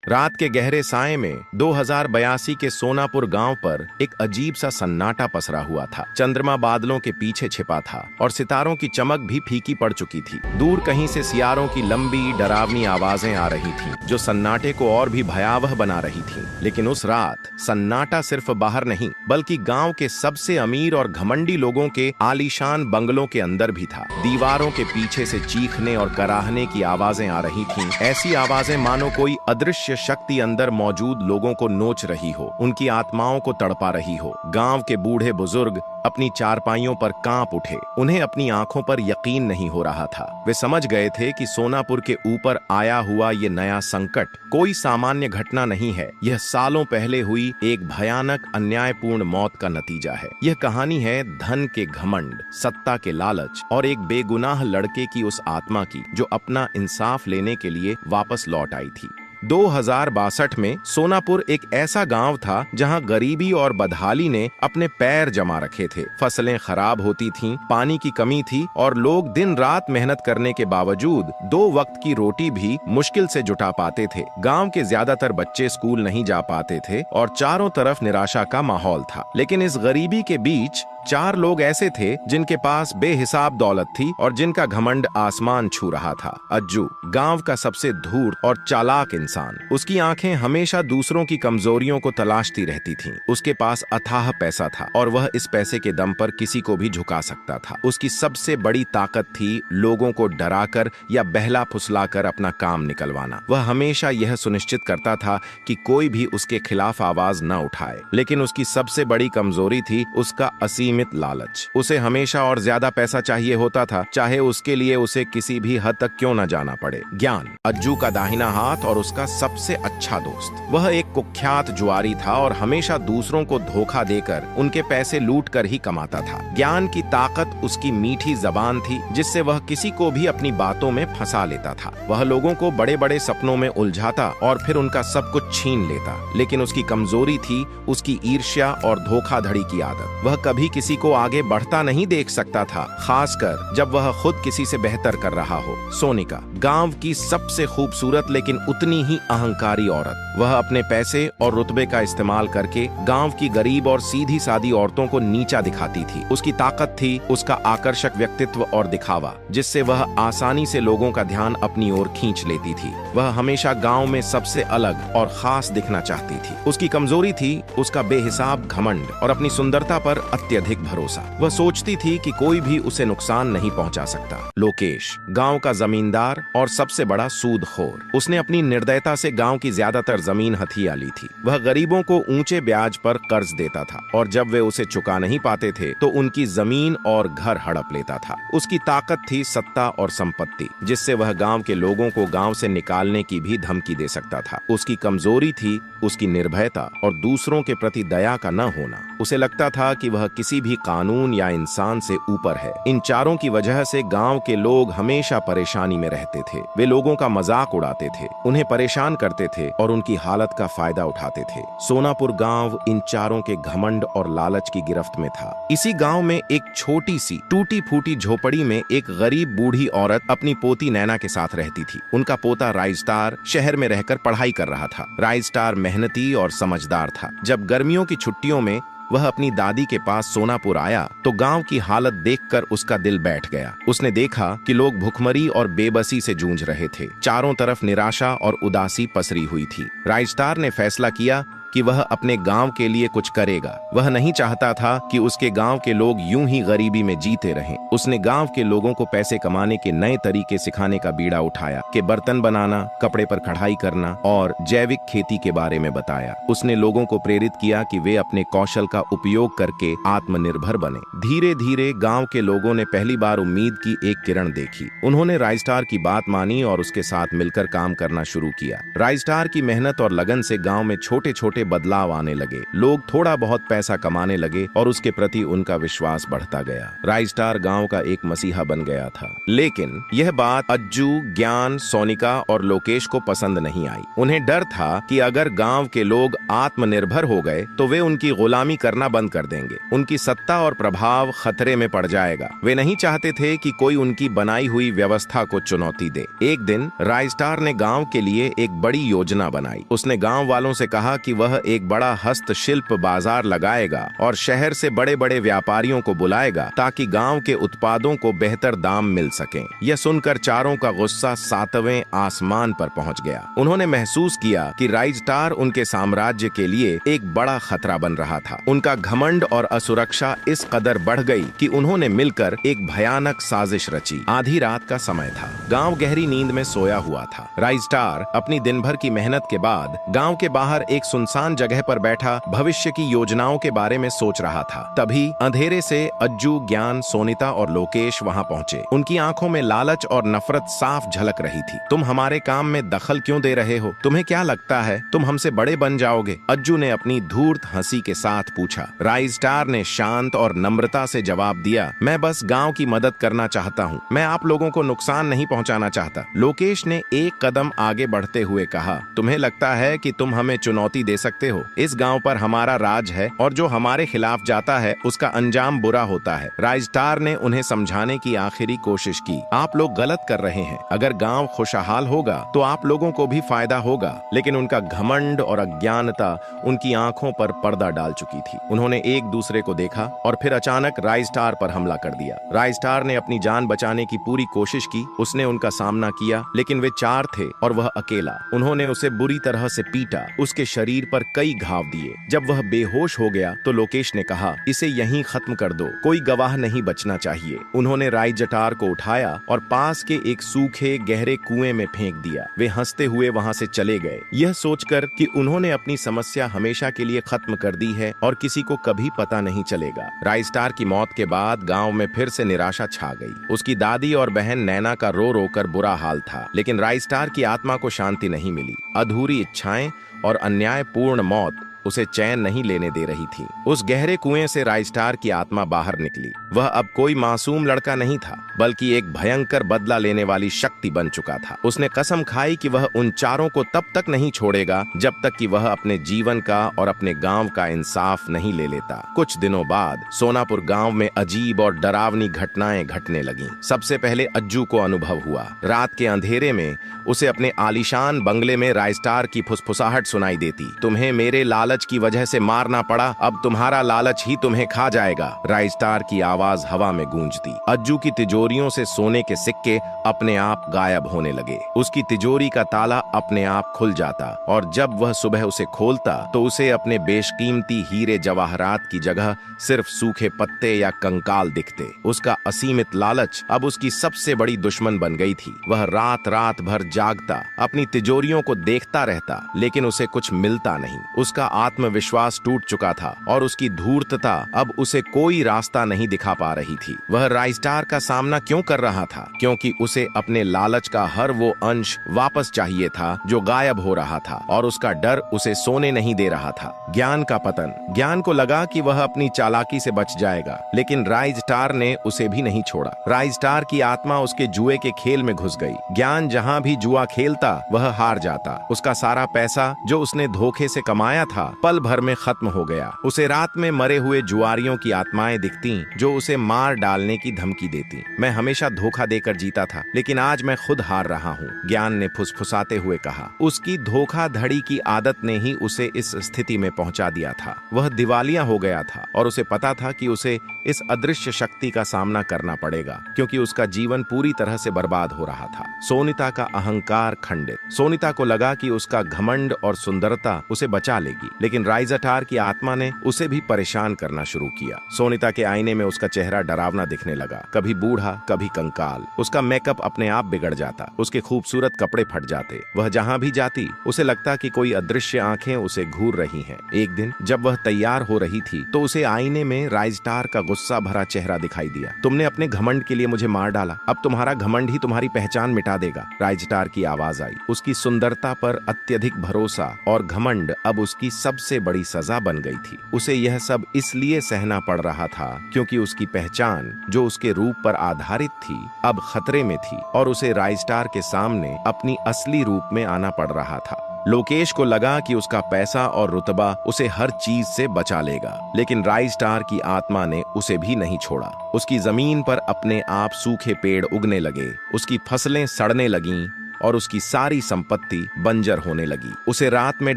रात के गहरे साए में 2082 के सोनापुर गांव पर एक अजीब सा सन्नाटा पसरा हुआ था। चंद्रमा बादलों के पीछे छिपा था और सितारों की चमक भी फीकी पड़ चुकी थी। दूर कहीं से सियारों की लंबी डरावनी आवाजें आ रही थीं, जो सन्नाटे को और भी भयावह बना रही थीं। लेकिन उस रात सन्नाटा सिर्फ बाहर नहीं, बल्कि गांव के सबसे अमीर और घमंडी लोगों के आलीशान बंगलों के अंदर भी था। दीवारों के पीछे से चीखने और कराहने की आवाजें आ रही थीं। ऐसी आवाजें मानो कोई अदृश्य शक्ति अंदर मौजूद लोगों को नोच रही हो, उनकी आत्माओं को तड़पा रही हो। गांव के बूढ़े बुजुर्ग अपनी चारपाइयों पर कांप उठे। उन्हें अपनी आंखों पर यकीन नहीं हो रहा था। वे समझ गए थे कि सोनापुर के ऊपर आया हुआ ये नया संकट कोई सामान्य घटना नहीं है। यह सालों पहले हुई एक भयानक अन्यायपूर्ण मौत का नतीजा है। यह कहानी है धन के घमंड, सत्ता के लालच और एक बेगुनाह लड़के की उस आत्मा की जो अपना इंसाफ लेने के लिए वापस लौट आई थी। 2062 में सोनापुर एक ऐसा गांव था जहां गरीबी और बदहाली ने अपने पैर जमा रखे थे। फसलें खराब होती थीं, पानी की कमी थी और लोग दिन रात मेहनत करने के बावजूद 2 वक्त की रोटी भी मुश्किल से जुटा पाते थे। गांव के ज्यादातर बच्चे स्कूल नहीं जा पाते थे और चारों तरफ निराशा का माहौल था। लेकिन इस गरीबी के बीच 4 लोग ऐसे थे जिनके पास बेहिसाब दौलत थी और जिनका घमंड आसमान छू रहा था। अज्जू, गांव का सबसे धूर्त और चालाक इंसान। उसकी आंखें हमेशा दूसरों की कमजोरियों को तलाशती रहती थीं। उसके पास अथाह पैसा था और वह इस पैसे के दम पर किसी को भी झुका सकता था। उसकी सबसे बड़ी ताकत थी लोगों को डराकर या बहला फुसलाकर अपना काम निकलवाना। वह हमेशा यह सुनिश्चित करता था कि कोई भी उसके खिलाफ आवाज न उठाए। लेकिन उसकी सबसे बड़ी कमजोरी थी उसका असीमित लालच। उसे हमेशा और ज्यादा पैसा चाहिए होता था, चाहे उसके लिए उसे किसी भी हद तक क्यों न जाना पड़े। ज्ञान, अज्जू का दाहिना हाथ और उसका सबसे अच्छा दोस्त। वह एक कुख्यात जुआरी था और हमेशा दूसरों को धोखा देकर उनके पैसे लूट कर ही कमाता था। ज्ञान की ताकत उसकी मीठी जबान थी, जिससे वह किसी को भी अपनी बातों में फंसा लेता था। वह लोगों को बड़े बड़े सपनों में उलझाता और फिर उनका सब कुछ छीन लेता। लेकिन उसकी कमजोरी थी उसकी ईर्ष्या और धोखाधड़ी की आदत। वह कभी किसी को आगे बढ़ता नहीं देख सकता था, खासकर जब वह खुद किसी से बेहतर कर रहा हो। सोनिका, गांव की सबसे खूबसूरत लेकिन उतनी ही अहंकारी औरत। वह अपने पैसे और रुतबे का इस्तेमाल करके गांव की गरीब और सीधी सादी औरतों को नीचा दिखाती थी। उसकी ताकत थी उसका आकर्षक व्यक्तित्व और दिखावा, जिससे वह आसानी से लोगों का ध्यान अपनी ओर खींच लेती थी। वह हमेशा गांव में सबसे अलग और खास दिखना चाहती थी। उसकी कमजोरी थी उसका बेहिसाब घमंड और अपनी सुंदरता पर अत्यधिक भरोसा। वह सोचती थी कि कोई भी उसे नुकसान नहीं पहुंचा सकता। लोकेश, गांव का जमींदार और सबसे बड़ा सूदखोर। उसने अपनी निर्दयता से गांव की ज्यादातर जमीन हथिया ली थी। वह गरीबों को ऊंचे ब्याज पर कर्ज देता था और जब वे उसे चुका नहीं पाते थे तो उनकी जमीन और घर हड़प लेता था। उसकी ताकत थी सत्ता और संपत्ति, जिससे वह गांव के लोगों को गांव से निकालने की भी धमकी दे सकता था। उसकी कमजोरी थी उसकी निर्भयता और दूसरों के प्रति दया का न होना। उसे लगता था कि वह किसी भी कानून या इंसान से ऊपर है। इन चारों की वजह से गांव के लोग हमेशा परेशानी में रहते थे। वे लोगों का मजाक उड़ाते थे, उन्हें परेशान करते थे और उनकी हालत का फायदा उठाते थे। सोनापुर गांव इन चारों के घमंड और लालच की गिरफ्त में था। इसी गांव में एक छोटी सी टूटी फूटी झोपड़ी में एक गरीब बूढ़ी औरत अपनी पोती नैना के साथ रहती थी। उनका पोता राइस्टार शहर में रहकर पढ़ाई कर रहा था। राइस्टार मेहनती और समझदार था। जब गर्मियों की छुट्टियों में वह अपनी दादी के पास सोनापुर आया तो गांव की हालत देखकर उसका दिल बैठ गया। उसने देखा कि लोग भुखमरी और बेबसी से जूझ रहे थे। चारों तरफ निराशा और उदासी पसरी हुई थी। राइस्टार ने फैसला किया कि वह अपने गांव के लिए कुछ करेगा। वह नहीं चाहता था कि उसके गांव के लोग यूं ही गरीबी में जीते रहें। उसने गांव के लोगों को पैसे कमाने के नए तरीके सिखाने का बीड़ा उठाया कि बर्तन बनाना, कपड़े पर कढ़ाई करना और जैविक खेती के बारे में बताया। उसने लोगों को प्रेरित किया कि वे अपने कौशल का उपयोग करके आत्मनिर्भर बने। धीरे धीरे गांव के लोगों ने पहली बार उम्मीद की एक किरण देखी। उन्होंने राइस्टार की बात मानी और उसके साथ मिलकर काम करना शुरू किया। राइस्टार की मेहनत और लगन से गांव में छोटे छोटे छोटे बदलाव आने लगे। लोग थोड़ा बहुत पैसा कमाने लगे और उसके प्रति उनका विश्वास बढ़ता गया। राइजस्टार गांव का एक मसीहा बन गया था। लेकिन यह बात अज्जू, ज्ञान, सोनिका और लोकेश को पसंद नहीं आई। उन्हें डर था कि अगर गांव के लोग आत्मनिर्भर हो गए तो वे उनकी गुलामी करना बंद कर देंगे। उनकी सत्ता और प्रभाव खतरे में पड़ जाएगा। वे नहीं चाहते थे कि कोई उनकी बनाई हुई व्यवस्था को चुनौती दे। एक दिन राइजस्टार ने गांव के लिए एक बड़ी योजना बनाई। उसने गांव वालों से कहा कि वह एक बड़ा हस्तशिल्प बाजार लगाएगा और शहर से बड़े बड़े व्यापारियों को बुलाएगा ताकि गांव के उत्पादों को बेहतर दाम मिल सके। यह सुनकर चारों का गुस्सा 7वें आसमान पर पहुंच गया। उन्होंने महसूस किया कि राइजस्टार उनके साम्राज्य के लिए एक बड़ा खतरा बन रहा था। उनका घमंड और असुरक्षा इस कदर बढ़ गई कि उन्होंने मिलकर एक भयानक साजिश रची। आधी रात का समय था। गांव गहरी नींद में सोया हुआ था। राइजस्टार अपनी दिन भर की मेहनत के बाद गांव के बाहर एक सुनसान जगह पर बैठा भविष्य की योजनाओं के बारे में सोच रहा था। तभी अंधेरे से अज्जू, ज्ञान, सोनिता और लोकेश वहां पहुंचे। उनकी आंखों में लालच और नफरत साफ झलक रही थी। तुम हमारे काम में दखल क्यों दे रहे हो? तुम्हें क्या लगता है तुम हमसे बड़े बन जाओगे? अज्जू ने अपनी धूर्त हंसी के साथ पूछा। राइजस्टार ने शांत और नम्रता से जवाब दिया, मैं बस गांव की मदद करना चाहता हूं। मैं आप लोगों को नुकसान नहीं पहुंचाना चाहता। लोकेश ने एक कदम आगे बढ़ते हुए कहा, तुम्हें लगता है कि तुम हमें चुनौती दे सकते हो? इस गांव पर हमारा राज है और जो हमारे खिलाफ जाता है उसका अंजाम बुरा होता है। राइजस्टार ने उन्हें समझाने की आखिरी कोशिश की। आप लोग गलत कर रहे हैं। अगर गांव खुशहाल होगा तो आप लोगों को भी फायदा होगा। लेकिन उनका घमंड और अज्ञानता उनकी आंखों पर पर्दा डाल चुकी थी। उन्होंने एक दूसरे को देखा और फिर अचानक राइजस्टार पर हमला कर दिया। राइजस्टार ने अपनी जान बचाने की पूरी कोशिश की। उसने उनका सामना किया, लेकिन वे 4 थे और वह अकेला। उन्होंने उसे बुरी तरह से पीटा, उसके शरीर पर कई घाव दिए। जब वह बेहोश हो गया तो लोकेश ने कहा, इसे यहीं खत्म कर दो, कोई गवाह नहीं बचना चाहिए। उन्होंने राइजस्टार को उठाया और पास के एक सूखे गहरे कुएं में फेंक दिया। वे हंसते हुए वहां से चले गए, यह सोचकर कि उन्होंने अपनी समस्या हमेशा के लिए खत्म कर दी है और किसी को कभी पता नहीं चलेगा। राइजस्टार की मौत के बाद गांव में फिर से निराशा छा गई। उसकी दादी और बहन नैना का रो रो कर बुरा हाल था, लेकिन राइजस्टार की आत्मा को शांति नहीं मिली। अधूरी इच्छाएं और अन्यायपूर्ण मौत उसे चैन नहीं लेने दे रही थी। उस गहरे कुएं से राइजस्टार की आत्मा बाहर निकली। वह अब कोई मासूम लड़का नहीं था, बल्कि एक भयंकर बदला लेने वाली शक्ति बन चुका था। उसने कसम खाई कि वह उन चारों को तब तक नहीं छोड़ेगा जब तक कि वह अपने जीवन का और अपने गांव का इंसाफ नहीं ले लेता। कुछ दिनों बाद सोनापुर गांव में अजीब और डरावनी घटनाएं घटने लगीं। सबसे पहले अज्जू को अनुभव हुआ। रात के अंधेरे में उसे अपने आलीशान बंगले में राइजस्टार की फुसफुसाहट सुनाई देती। तुम्हें मेरे लालच की वजह से मारना पड़ा, अब तुम्हारा लालच ही तुम्हें खा जाएगा। राइजस्टार की आवाज हवा में गूंजती। अज्जू की तिजोरियों से सोने के सिक्के अपने आप गायब होने लगे। उसकी तिजोरी का ताला अपने आप खुल जाता और जब वह सुबह उसे खोलता तो उसे अपने बेशकीमती हीरे जवाहरात की जगह सिर्फ सूखे पत्ते या कंकाल दिखते। उसका असीमित लालच अब उसकी सबसे बड़ी दुश्मन बन गई थी। वह रात रात भर जागता, अपनी तिजोरियों को देखता रहता, लेकिन उसे कुछ मिलता नहीं। उसका आत्मविश्वास टूट चुका था और उसकी धूर्तता अब उसे कोई रास्ता नहीं दिखा पा रही थी। वह राइजस्टार का सामना क्यों कर रहा था? क्योंकि उसे अपने लालच का हर वो अंश वापस चाहिए था जो गायब हो रहा था, और उसका डर उसे सोने नहीं दे रहा था। ज्ञान का पतन। ज्ञान को लगा कि वह अपनी चालाकी से बच जाएगा, लेकिन राइजस्टार ने उसे भी नहीं छोड़ा। राइजस्टार की आत्मा उसके जुए के खेल में घुस गई। ज्ञान जहां भी जुआ खेलता वह हार जाता। उसका सारा पैसा जो उसने धोखे से कमाया था पल भर में खत्म हो गया। उसे रात में मरे हुए जुआरियों की आत्माएं दिखती जो उसे मार डालने की धमकी देती। मैं हमेशा धोखा देकर जीता था, लेकिन आज मैं खुद हार रहा हूँ, ज्ञान ने फुसफुसाते हुए कहा। उसकी धोखाधड़ी की आदत ने ही उसे इस स्थिति में पहुंचा दिया था। वह दिवालिया हो गया था और उसे पता था कि उसे इस अदृश्य शक्ति का सामना करना पड़ेगा, क्योंकि उसका जीवन पूरी तरह से बर्बाद हो रहा था। सोनिता का अहंकार खंडित। सोनिता को लगा कि उसका घमंड और सुंदरता उसे बचा लेगी, लेकिन राइजस्टार की आत्मा ने उसे भी परेशान करना शुरू किया। सोनिता के आईने में उसका चेहरा डरावना दिखने लगा, कभी बूढ़ा कभी कंकाल। उसका मेकअप अपने आप बिगड़ जाता, उसके खूबसूरत कपड़े फट जाते। वह जहां भी जाती उसे लगता कि कोई अदृश्य आंखें उसे घूर रही हैं। एक दिन जब वह तैयार हो रही थी तो उसे आईने में राइजस्टार का गुस्सा भरा चेहरा दिखाई दिया। तुमने अपने घमंड के लिए मुझे मार डाला, अब तुम्हारा घमंड ही तुम्हारी पहचान मिटा देगा। राइजस्टार की आवाज आई। उसकी सुंदरता पर अत्यधिक भरोसा और घमंड अब उसकी सबसे बड़ी सजा बन गई थी। उसे यह सब इसलिए सहना पड़ रहा था क्योंकि उसकी पहचान, जो उसके रूप पर आधारित थी, अब खतरे में थी और उसे राइस्टार के सामने अपनी असली रूप में आना पड़ रहा था। लोकेश को लगा कि उसका पैसा और रुतबा उसे हर चीज से बचा लेगा, लेकिन राइस्टार की आत्मा ने उसे भी नहीं छोड़ा। उसकी जमीन पर अपने आप सूखे पेड़ उगने लगे, उसकी फसलें सड़ने लगीं और उसकी सारी संपत्ति बंजर होने लगी। उसे रात में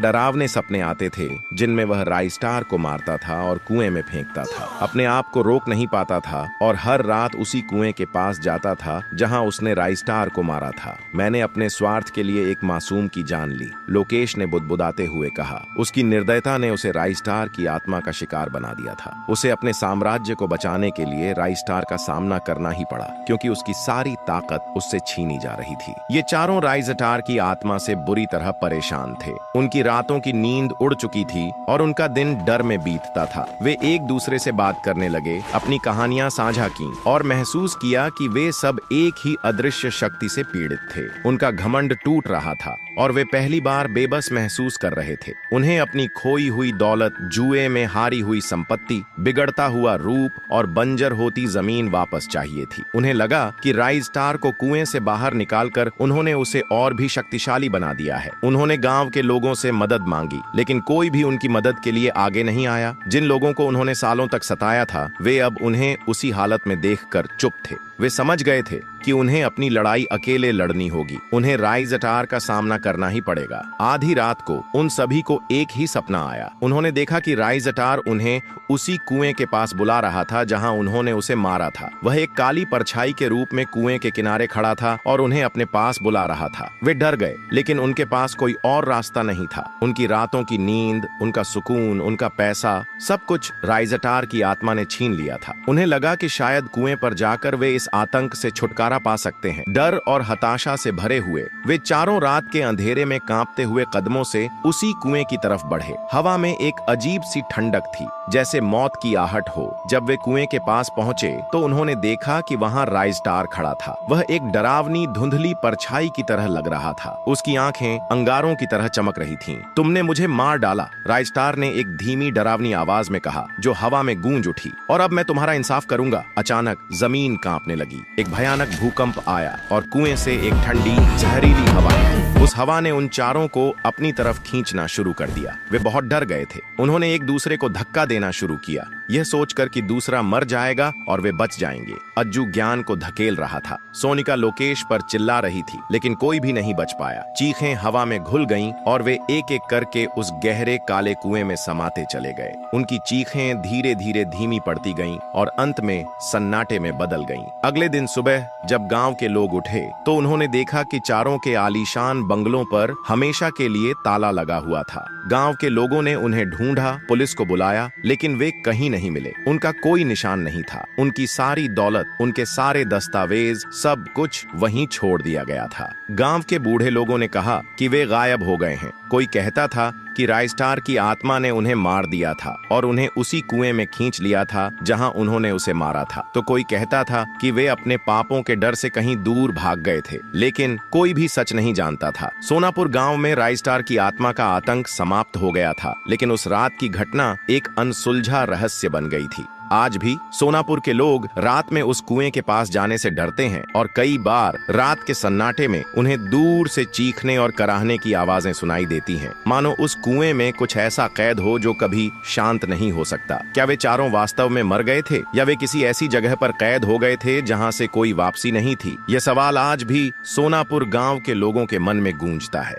डरावने सपने आते थे जिनमें वह राइस्टार को मारता था और कुएं में फेंकता था। अपने आप को रोक नहीं पाता था और हर रात उसी कुएं के पास जाता था जहां उसने राइस्टार को मारा था। मैंने अपने स्वार्थ के लिए एक मासूम की जान ली, लोकेश ने बुदबुदाते हुए कहा। उसकी निर्दयता ने उसे राइस्टार की आत्मा का शिकार बना दिया था। उसे अपने साम्राज्य को बचाने के लिए राइस्टार का सामना करना ही पड़ा क्योंकि उसकी सारी ताकत उससे छीनी जा रही थी। ये चारों राइस्टार की आत्मा से बुरी तरह परेशान थे। उनकी रातों की नींद उड़ चुकी थी और उनका दिन डर में बीतता था। वे एक दूसरे से बात करने लगे, अपनी कहानियां साझा की और महसूस किया कि वे सब एक ही अदृश्य शक्ति से पीड़ित थे। उनका घमंड टूट रहा था और वे पहली बार बेबस महसूस कर रहे थे। उन्हें अपनी खोई हुई दौलत, जुए में हारी हुई संपत्ति, बिगड़ता हुआ रूप और बंजर होती जमीन वापस चाहिए थी। उन्हें लगा कि राइस्टार को कुएं से बाहर निकालकर उन्होंने उसे और भी शक्तिशाली बना दिया है। उन्होंने गांव के लोगों से मदद मांगी, लेकिन कोई भी उनकी मदद के लिए आगे नहीं आया। जिन लोगों को उन्होंने सालों तक सताया था, वे अब उन्हें उसी हालत में देखकर चुप थे। वे समझ गए थे कि उन्हें अपनी लड़ाई अकेले लड़नी होगी। उन्हें राइस्टार का सामना करना ही पड़ेगा। आधी रात को उन सभी को एक ही सपना आया। उन्होंने देखा कि राइस्टार उन्हें उसी कुएं के पास बुला रहा था जहां उन्होंने उसे मारा था। वह एक काली परछाई के रूप में कुएं के किनारे खड़ा था और उन्हें अपने पास बुला रहा था। वे डर गए, लेकिन उनके पास कोई और रास्ता नहीं था। उनकी रातों की नींद, उनका सुकून, उनका पैसा, सब कुछ राइस्टार की आत्मा ने छीन लिया था। उन्हें लगा कि शायद कुएं पर जाकर वे इस आतंक से छुटकारा पा सकते हैं। डर और हताशा से भरे हुए वे चारों रात के अंधेरे में कांपते हुए कदमों से उसी कुएं की तरफ बढ़े। हवा में एक अजीब सी ठंडक थी, जैसे मौत की आहट हो। जब वे कुएं के पास पहुंचे तो उन्होंने देखा कि वहां राइस्टार खड़ा था। वह एक डरावनी धुंधली परछाई की तरह लग रहा था। उसकी आंखें अंगारों की तरह चमक रही थीं। तुमने मुझे मार डाला, राइस्टार ने एक धीमी डरावनी आवाज में कहा, जो हवा में गूंज उठी। और अब मैं तुम्हारा इंसाफ करूंगा। अचानक जमीन कांपने लगी। एक भयानक भूकंप आया और कुएं से एक ठंडी जहरीली हवा आई। उस हवा ने उन चारों को अपनी तरफ खींचना शुरू कर दिया। वे बहुत डर गए थे। उन्होंने एक दूसरे को धक्का देना शुरू किया, यह सोचकर कि दूसरा मर जाएगा और वे बच जाएंगे। अज्जू ज्ञान को धकेल रहा था। सोनिका लोकेश पर चिल्ला रही थी, लेकिन कोई भी नहीं बच पाया। चीखें हवा में घुल गईं और वे एक एक करके उस गहरे काले कुएं में समाते चले गए। उनकी चीखें धीरे धीरे धीमी पड़ती गईं और अंत में सन्नाटे में बदल गईं। अगले दिन सुबह जब गांव के लोग उठे तो उन्होंने देखा कि चारों के आलीशान बंगलों पर हमेशा के लिए ताला लगा हुआ था। गांव के लोगों ने उन्हें ढूंढा, पुलिस को बुलाया, लेकिन वे कहीं नहीं मिले। उनका कोई निशान नहीं था। उनकी सारी दौलत, उनके सारे दस्तावेज, सब कुछ वहीं छोड़ दिया गया था। गांव के बूढ़े लोगों ने कहा कि वे गायब हो गए हैं। कोई कहता था कि राइस्टार की आत्मा ने उन्हें मार दिया था और उन्हें उसी कुएं में खींच लिया था जहां उन्होंने उसे मारा था। तो कोई कहता था कि वे अपने पापों के डर से कहीं दूर भाग गए थे, लेकिन कोई भी सच नहीं जानता था। सोनापुर गांव में राइस्टार की आत्मा का आतंक समाप्त हो गया था, लेकिन उस रात की घटना एक अनसुलझा रहस्य बन गई थी। आज भी सोनापुर के लोग रात में उस कुएं के पास जाने से डरते हैं और कई बार रात के सन्नाटे में उन्हें दूर से चीखने और कराहने की आवाजें सुनाई देती हैं, मानो उस कुएं में कुछ ऐसा कैद हो जो कभी शांत नहीं हो सकता। क्या वे चारों वास्तव में मर गए थे या वे किसी ऐसी जगह पर कैद हो गए थे जहां से कोई वापसी नहीं थी? यह सवाल आज भी सोनापुर गांव के लोगों के मन में गूंजता है।